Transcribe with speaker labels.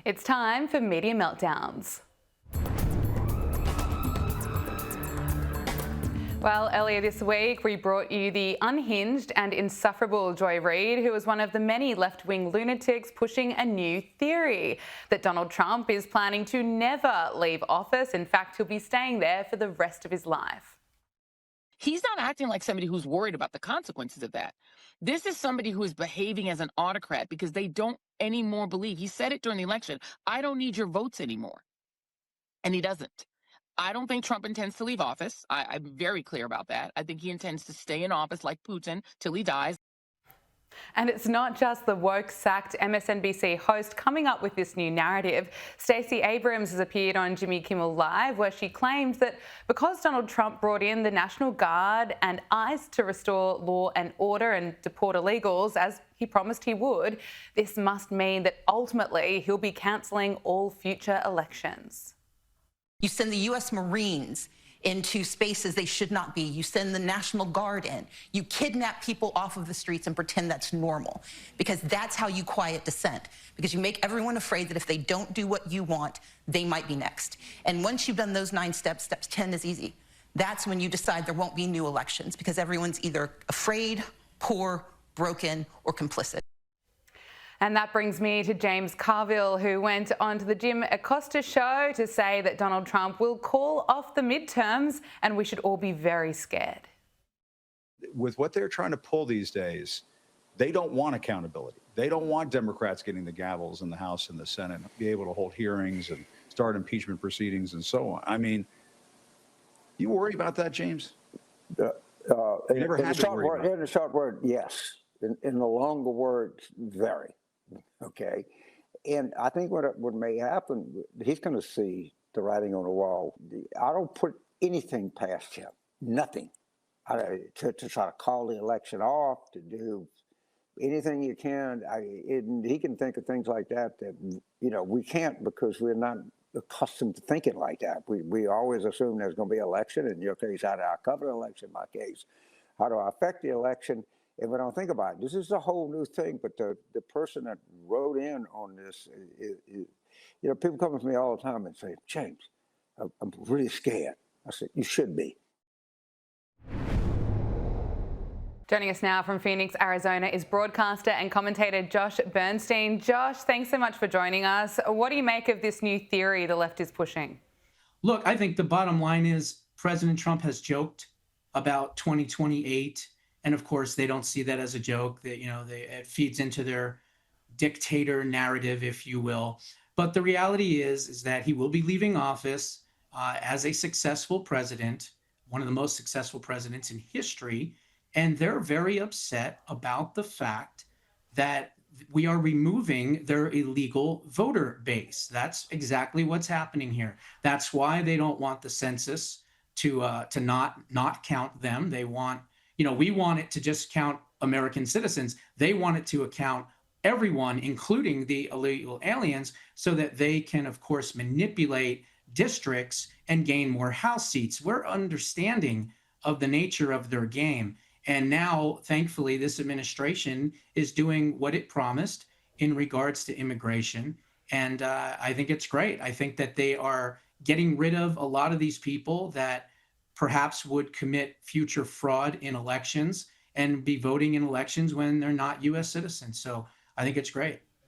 Speaker 1: It's time for Media Meltdowns. Well, earlier this week, we brought you the unhinged and insufferable Joy Reid, who is one of the many left-wing lunatics pushing a new theory that Donald Trump is planning to never leave office. In fact, he'll be staying there for the rest of his life.
Speaker 2: He's not acting like somebody who's worried about the consequences of that. This is somebody who is behaving as an autocrat because they don't anymore believe. He said it during the election, I don't need your votes anymore. And he doesn't. I don't think Trump intends to leave office. I'm very clear about that. I think he intends to stay in office like Putin till he dies.
Speaker 1: And it's not just the woke-sacked MSNBC host coming up with this new narrative. Stacy Abrams has appeared on Jimmy Kimmel Live, where she claimed that because Donald Trump brought in the National Guard and ICE to restore law and order and deport illegals, as he promised he would, this must mean that ultimately he'll be cancelling all future elections.
Speaker 3: You send the U.S. Marines into spaces they should not be. You send the National Guard in. You kidnap people off of the streets and pretend that's normal, because that's how you quiet dissent, because you make everyone afraid that if they don't do what you want, they might be next. And once you've done those 9 steps, step 10 is easy. That's when you decide there won't be new elections, because everyone's either afraid, poor, broken, or complicit.
Speaker 1: And that brings me to James Carville, who went on to the Jim Acosta show to say that Donald Trump will call off the midterms and we should all be very scared.
Speaker 4: With what they're trying to pull these days, they don't want accountability. They don't want Democrats getting the gavels in the House and the Senate, be able to hold hearings and start impeachment proceedings and so on. I mean, you worry about that, James?
Speaker 5: In a short word, yes. In the longer word, very. Okay. And I think what may happen, he's going to see the writing on the wall. I don't put anything past him, nothing, to try to call the election off, to do anything you can. He can think of things like that, we can't, because we're not accustomed to thinking like that. We always assume there's going to be an election. In your case, how do I cover the election? In my case, how do I affect the election? And we don't think about it. This is a whole new thing, but the person that wrote in on this, people come to me all the time and say, James, I'm really scared. I said, you should be.
Speaker 1: Joining us now from Phoenix, Arizona is broadcaster and commentator Josh Bernstein. Josh, thanks so much for joining us. What do you make of this new theory the left is pushing?
Speaker 6: Look, I think the bottom line is President Trump has joked about 2028. And of course, they don't see that as a joke. That it feeds into their dictator narrative, if you will. But the reality is that he will be leaving office as a successful president, one of the most successful presidents in history. And they're very upset about the fact that we are removing their illegal voter base. That's exactly what's happening here. That's why they don't want the census to not count them. They want. We want it to just count American citizens. They want it to account everyone, including the illegal aliens, so that they can, of course, manipulate districts and gain more House seats. We're understanding of the nature of their game. And now, thankfully, this administration is doing what it promised in regards to immigration. And I think it's great. I think that they are getting rid of a lot of these people that perhaps would commit future fraud in elections and be voting in elections when they're not U.S. citizens. So I think it's great.